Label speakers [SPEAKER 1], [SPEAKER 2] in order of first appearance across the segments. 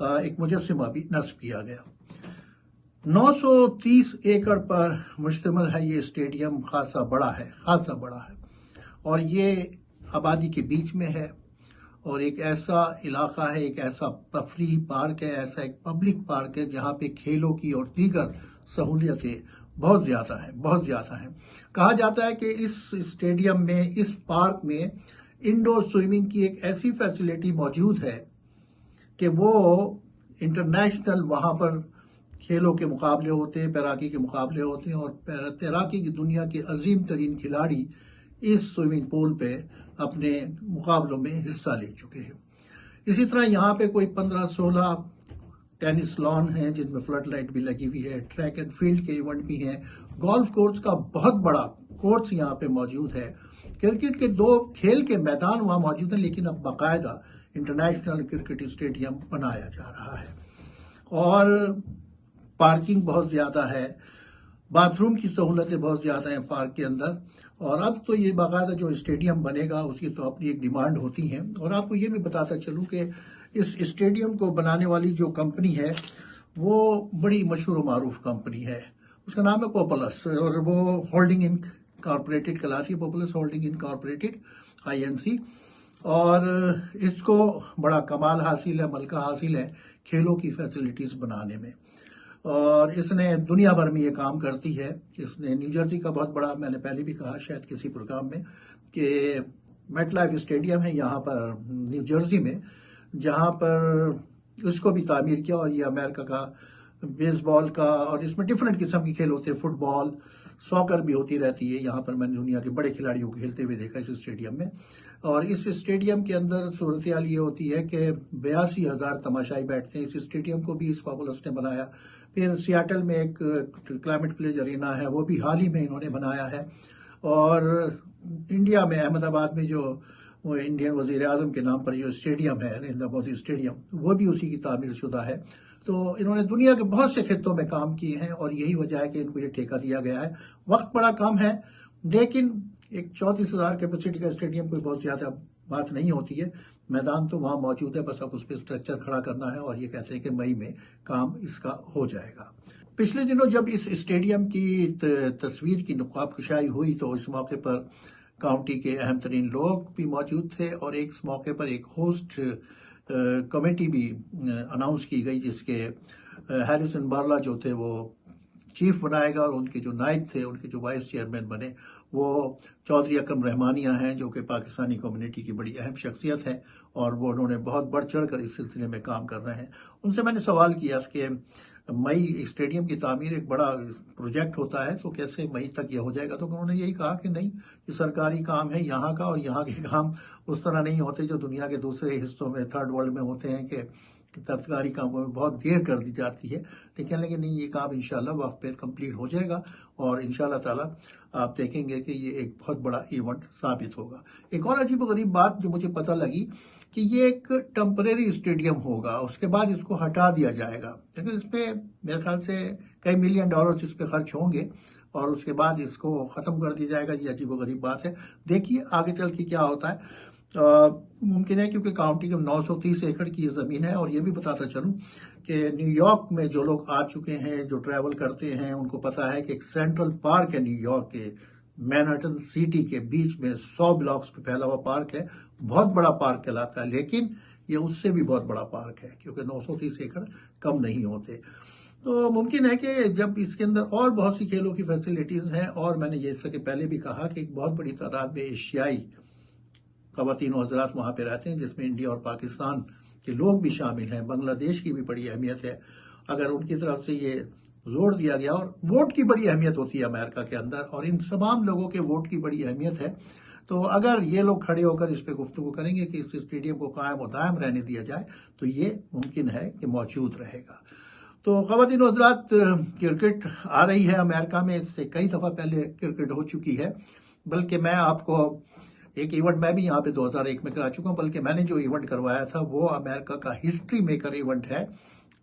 [SPEAKER 1] ایک مجسمہ بھی نصب کیا گیا۔ 930 ایکڑ پر مشتمل ہے یہ اسٹیڈیم، خاصا بڑا ہے اور یہ آبادی کے بیچ میں ہے، اور ایک ایسا علاقہ ہے، ایک ایسا تفریحی پارک ہے، ایسا ایک پبلک پارک ہے جہاں پہ کھیلوں کی اور دیگر سہولیتیں بہت زیادہ ہیں۔ کہا جاتا ہے کہ اس اسٹیڈیم میں، اس پارک میں انڈور سوئمنگ کی ایک ایسی فیسلٹی موجود ہے کہ وہ انٹرنیشنل وہاں پر کھیلوں کے مقابلے ہوتے ہیں، تیراکی کے مقابلے ہوتے ہیں، اور تیراکی کی دنیا کے عظیم ترین کھلاڑی اس سوئمنگ پول پہ اپنے مقابلوں میں حصہ لے چکے ہیں۔ اسی طرح یہاں پہ کوئی 15-16 ٹینس لان ہیں جن میں فلڈ لائٹ بھی لگی ہوئی ہے، ٹریک اینڈ فیلڈ کے ایونٹ بھی ہیں، گولف کورس کا بہت بڑا کورس یہاں پہ موجود ہے، کرکٹ کے 2 کھیل کے میدان وہاں موجود ہیں، لیکن اب باقاعدہ انٹرنیشنل کرکٹ اسٹیڈیم بنایا جا رہا ہے، اور پارکنگ بہت زیادہ ہے، باتھ روم کی سہولتیں بہت زیادہ ہیں پارک کے اندر، اور اب تو یہ باقاعدہ جو اسٹیڈیم بنے گا اس کی تو اپنی ایک ڈیمانڈ ہوتی ہے۔ اور آپ کو یہ بھی بتاتا چلوں کہ اس اسٹیڈیم کو بنانے والی جو کمپنی ہے وہ بڑی مشہور و معروف کمپنی ہے، اس کا نام ہے پوپلس، اور وہ ہولڈنگ انکارپوریٹڈ کہلاتی ہے، پوپلس ہولڈنگ انکارپوریٹڈ INC، اور اس کو بڑا کمال حاصل ہے، ملکہ حاصل ہے کھیلوں کی فیسلٹیز بنانے میں، اور اس نے دنیا بھر میں یہ کام کرتی ہے۔ اس نے نیو جرسی کا بہت بڑا، میں نے پہلے بھی کہا شاید کسی پروگرام میں، کہ میٹ لائف اسٹیڈیم ہے یہاں پر نیو جرسی میں، جہاں پر اس کو بھی تعمیر کیا، اور یہ امریکہ کا بیس بال کا، اور اس میں ڈفرینٹ قسم کے کھیل ہوتے ہیں، فٹ بال، ساکر بھی ہوتی رہتی ہے یہاں پر، میں نے دنیا کے بڑے کھلاڑیوں کو کھیلتے ہوئے دیکھا اس اسٹیڈیم میں۔ اور اس اسٹیڈیم کے اندر صورتحال یہ ہوتی ہے کہ 82,000 تماشائی بیٹھتے ہیں۔ اس اسٹیڈیم کو بھی اس پاپولس نے بنایا۔ پھر سیاٹل میں ایک کلائمیٹ پلیج ارینا ہے، وہ بھی حال ہی میں انہوں نے بنایا ہے، اور انڈیا میں احمد آباد میں جو وہ انڈین وزیر اعظم کے نام پر جو اسٹیڈیم ہے، نریندر مودی اسٹیڈیم، وہ بھی اسی کی تعمیر شدہ ہے۔ تو انہوں نے دنیا کے بہت سے خطوں میں کام کیے ہیں، اور یہی وجہ ہے کہ ان کو یہ ٹھیکہ دیا گیا ہے۔ وقت بڑا کم ہے، لیکن ایک 34,000 کیپیسٹی کا اسٹیڈیم کوئی بہت زیادہ بات نہیں ہوتی ہے۔ میدان تو وہاں موجود ہے، بس اب اس پہ اسٹرکچر کھڑا کرنا ہے، اور یہ کہتے ہیں کہ مئی میں کام اس کا ہو جائے گا۔ پچھلے دنوں جب اس اسٹیڈیم کی تصویر کی نقاب کشائی ہوئی تو اس موقع پر کاؤنٹی کے اہم ترین لوگ بھی موجود تھے، اور ایک اس موقع پر ایک ہوسٹ کمیٹی بھی اناؤنس کی گئی، جس کے ہیریسن بارلا جو تھے وہ چیف بنائے گا، اور ان کے جو نائب تھے، ان کے جو وائس چیئرمین بنے وہ چودھری اکرم رحمانیہ ہیں، جو کہ پاکستانی کمیونٹی کی بڑی اہم شخصیت ہے، اور وہ انہوں نے بہت بڑھ چڑھ کر اس سلسلے میں کام کر رہے ہیں۔ ان سے میں نے سوال کیا کہ مئی اسٹیڈیم کی تعمیر ایک بڑا پروجیکٹ ہوتا ہے، تو کیسے مئی تک یہ ہو جائے گا؟ تو انہوں نے یہی کہا کہ نہیں، یہ سرکاری کام ہے یہاں کا، اور یہاں کے کام اس طرح نہیں ہوتے جو دنیا کے دوسرے حصوں میں، تھرڈ ورلڈ میں ہوتے ہیں، کہ سرکاری کاموں میں بہت دیر کر دی جاتی ہے، لیکن نہیں، یہ کام انشاءاللہ وقت پہ کمپلیٹ ہو جائے گا، اور انشاءاللہ تعالی آپ دیکھیں گے کہ یہ ایک بہت بڑا ایونٹ ثابت ہوگا۔ ایک اور عجیب و غریب بات جو مجھے پتہ لگی کہ یہ ایک ٹیمپریری اسٹیڈیم ہوگا، اس کے بعد اس کو ہٹا دیا جائے گا، لیکن اس پہ میرے خیال سے کئی ملین ڈالرز اس پہ خرچ ہوں گے، اور اس کے بعد اس کو ختم کر دیا جائے گا۔ یہ عجیب و غریب بات ہے، دیکھیے آگے چل کے کیا ہوتا ہے۔ ممکن ہے کیونکہ کاؤنٹی کے 930 ایکڑ کی یہ زمین ہے، اور یہ بھی بتاتا چلوں کہ نیو یارک میں جو لوگ آ چکے ہیں، جو ٹریول کرتے ہیں، ان کو پتا ہے کہ ایک سینٹرل پارک ہے نیو یارک کے مینہٹن سٹی کے بیچ میں، 100 بلاکس پہ پھیلا ہوا پارک ہے، بہت بڑا پارک کہلاتا ہے، لیکن یہ اس سے بھی بہت بڑا پارک ہے، کیونکہ 930 ایکڑ کم نہیں ہوتے۔ تو ممکن ہے کہ جب اس کے اندر اور بہت سی کھیلوں کی فیسلٹیز ہیں، اور میں نے جیسا کہ پہلے بھی کہا کہ ایک بہت بڑی تعداد میں ایشیائی خواتین و حضرات وہاں پہ رہتے ہیں، جس میں انڈیا اور پاکستان کے لوگ بھی شامل ہیں، بنگلہ دیش کی بھی بڑی اہمیت ہے۔ اگر ان کی طرف سے یہ زور دیا گیا، اور ووٹ کی بڑی اہمیت ہوتی ہے امریکہ کے اندر، اور ان تمام لوگوں کے ووٹ کی بڑی اہمیت ہے، تو اگر یہ لوگ کھڑے ہو کر اس پہ گفتگو کریں گے کہ اس اسٹیڈیم کو قائم و دائم رہنے دیا جائے، تو یہ ممکن ہے کہ موجود رہے گا۔ تو خواتین و حضرات، کرکٹ آ رہی ہے امریکہ میں، اس سے کئی دفعہ پہلے کرکٹ ہو چکی ہے، بلکہ میں آپ کو ایک ایونٹ میں بھی یہاں پہ 2001 میں کرا چکا ہوں، بلکہ میں نے جو ایونٹ کروایا تھا وہ امریکہ کا ہسٹری میکر ایونٹ ہے۔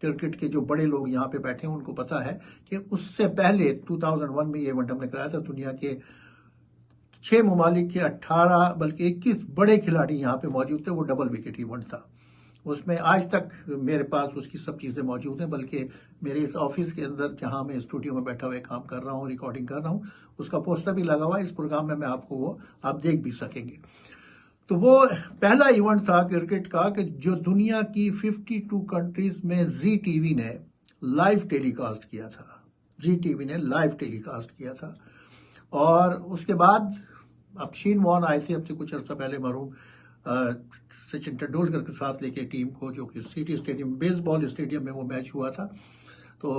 [SPEAKER 1] کرکٹ کے جو بڑے لوگ یہاں پہ بیٹھے ہیں ان کو پتا ہے کہ اس سے پہلے 2001 میں یہ ایونٹ ہم نے کرایا تھا۔ دنیا کے 6 ممالک کے 18 بلکہ 21 بڑے کھلاڑی یہاں پہ موجود تھے، وہ ڈبل وکٹ ایونٹ تھا۔ اس میں آج تک میرے پاس اس کی سب چیزیں موجود ہیں، بلکہ میرے اس آفس کے اندر جہاں میں اسٹوڈیو میں بیٹھا ہوئے کام کر رہا ہوں، ریکارڈنگ کر رہا ہوں، اس کا پوسٹر بھی لگا ہوا ہے۔ اس پروگرام میں آپ کو وہ آپ دیکھ بھی سکیں گے۔ تو وہ پہلا ایونٹ تھا کرکٹ کا کہ جو دنیا کی 52 کنٹریز میں زی ٹی وی نے لائیو ٹیلی کاسٹ کیا تھا۔ زی ٹی وی نے لائیو ٹیلی کاسٹ کیا تھا، اور اس کے بعد اب شین وارن آئے تھے اب سے کچھ عرصہ پہلے، مرحوم سچن ٹنڈولکر کے ساتھ لے کے ٹیم کو، جو کہ سٹی اسٹیڈیم بیس بال اسٹیڈیم میں وہ میچ ہوا تھا۔ تو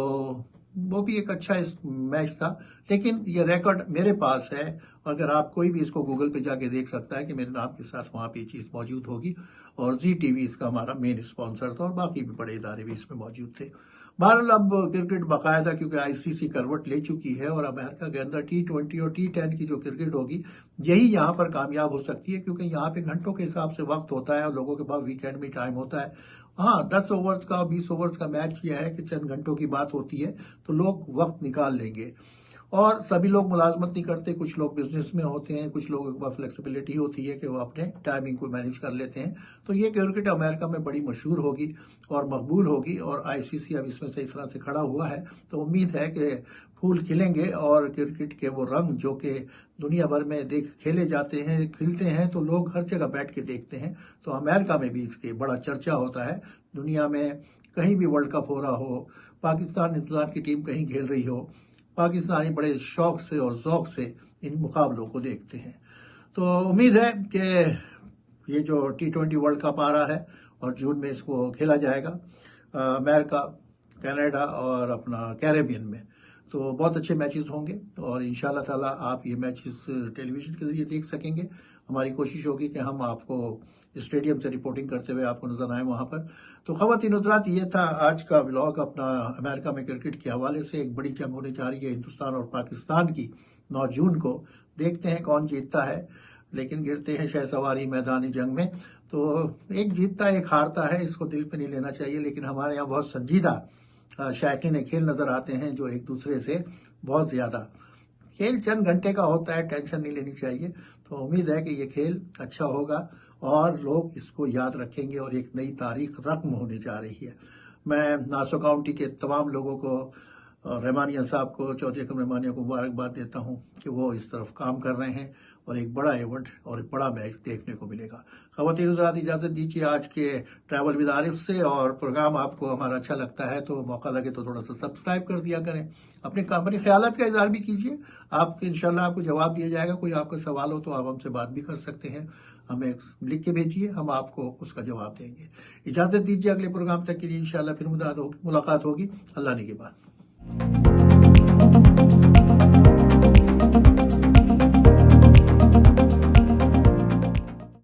[SPEAKER 1] وہ بھی ایک اچھا میچ تھا، لیکن یہ ریکارڈ میرے پاس ہے، اگر آپ کوئی بھی اس کو گوگل پہ جا کے دیکھ سکتا ہے کہ میرے نام کے ساتھ وہاں پہ یہ چیز موجود ہوگی، اور زی ٹی وی اس کا ہمارا مین اسپانسر تھا، اور باقی بھی بڑے ادارے بھی اس میں موجود تھے۔ بہرحال اب کرکٹ باقاعدہ کیونکہ آئی سی سی کروٹ لے چکی ہے، اور امریکہ کے اندر T20 اور T10 کی جو کرکٹ ہوگی یہی یہاں پر کامیاب ہو سکتی ہے، کیونکہ یہاں پہ گھنٹوں کے حساب سے وقت ہوتا ہے، اور لوگوں کے پاس ویکینڈ میں ٹائم ہوتا ہے۔ ہاں 10 اوورز کا 20 اوورز کا میچ یہ ہے کہ چند گھنٹوں کی بات ہوتی ہے، تو لوگ وقت نکال لیں گے، اور سبھی لوگ ملازمت نہیں کرتے، کچھ لوگ بزنس میں ہوتے ہیں، کچھ لوگوں کے پاس فلیکسیبلٹی ہوتی ہے کہ وہ اپنے ٹائمنگ کو مینیج کر لیتے ہیں۔ تو یہ کرکٹ امریکہ میں بڑی مشہور ہوگی اور مقبول ہوگی، اور آئی سی سی اب اس میں سے اس طرح سے کھڑا ہوا ہے، تو امید ہے کہ پھول کھلیں گے، اور کرکٹ کے وہ رنگ جو کہ دنیا بھر میں کھیلے جاتے ہیں، کھلتے ہیں، تو لوگ ہر جگہ بیٹھ کے دیکھتے ہیں۔ تو امریکہ میں بھی اس کے بڑا چرچا ہوتا ہے، دنیا میں کہیں بھی ورلڈ کپ ہو رہا ہو، پاکستان ہندوستان کی ٹیم کہیں کھیل رہی ہو، پاکستانی بڑے شوق سے اور ذوق سے ان مقابلوں کو دیکھتے ہیں۔ تو امید ہے کہ یہ جو T20 ورلڈ کپ آ رہا ہے، اور جون میں اس کو کھیلا جائے گا امریکہ، کینیڈا اور اپنا کیریبین میں، تو بہت اچھے میچز ہوں گے، اور انشاءاللہ تعالیٰ آپ یہ میچز ٹیلی ویژن کے ذریعے دیکھ سکیں گے۔ ہماری کوشش ہوگی کہ ہم آپ کو اسٹیڈیم سے رپورٹنگ کرتے ہوئے آپ کو نظر آئیں وہاں پر۔ تو خواتین حضرات، یہ تھا آج کا ولاگ اپنا امریکہ میں کرکٹ کے حوالے سے۔ ایک بڑی جنگ ہونے جا رہی ہے ہندوستان اور پاکستان کی 9 جون کو، دیکھتے ہیں کون جیتتا ہے، لیکن گرتے ہیں شہ سواری میدانی جنگ میں۔ تو ایک جیتتا ایک ہارتا ہے، اس کو دل پہ نہیں لینا چاہیے، لیکن ہمارے یہاں بہت سنجیدہ شائقین کھیل نظر آتے ہیں، جو ایک دوسرے سے بہت زیادہ، کھیل چند گھنٹے کا ہوتا ہے، ٹینشن نہیں لینی چاہیے۔ تو امید ہے کہ یہ کھیل اچھا ہوگا، اور لوگ اس کو یاد رکھیں گے، اور ایک نئی تاریخ رقم ہونے جا رہی ہے۔ میں ناسو کاؤنٹی کے تمام لوگوں کو، رحمانیہ صاحب کو، چودھری اکرم رحمانیہ کو مبارکباد دیتا ہوں کہ وہ اس طرف کام کر رہے ہیں، اور ایک بڑا ایونٹ اور ایک بڑا میچ دیکھنے کو ملے گا۔ خواتین حضرات، اجازت دیجیے آج کے ٹریول ود عارف سے، اور پروگرام آپ کو ہمارا اچھا لگتا ہے تو موقع لگے تو تھوڑا سا سبسکرائب کر دیا کریں، اپنے خیالات کا اظہار بھی کیجیے، انشاءاللہ آپ کو جواب دیا جائے گا۔ کوئی آپ کا سوال ہو تو آپ ہم سے بات بھی کر سکتے ہیں، ہمیں لکھ کے بھیجیے، ہم آپ کو اس کا جواب دیں گے۔ اجازت دیجیے، اگلے پروگرام تک کے لیے انشاءاللہ پھر ملاقات ہوگی۔ اللہ نگہبان۔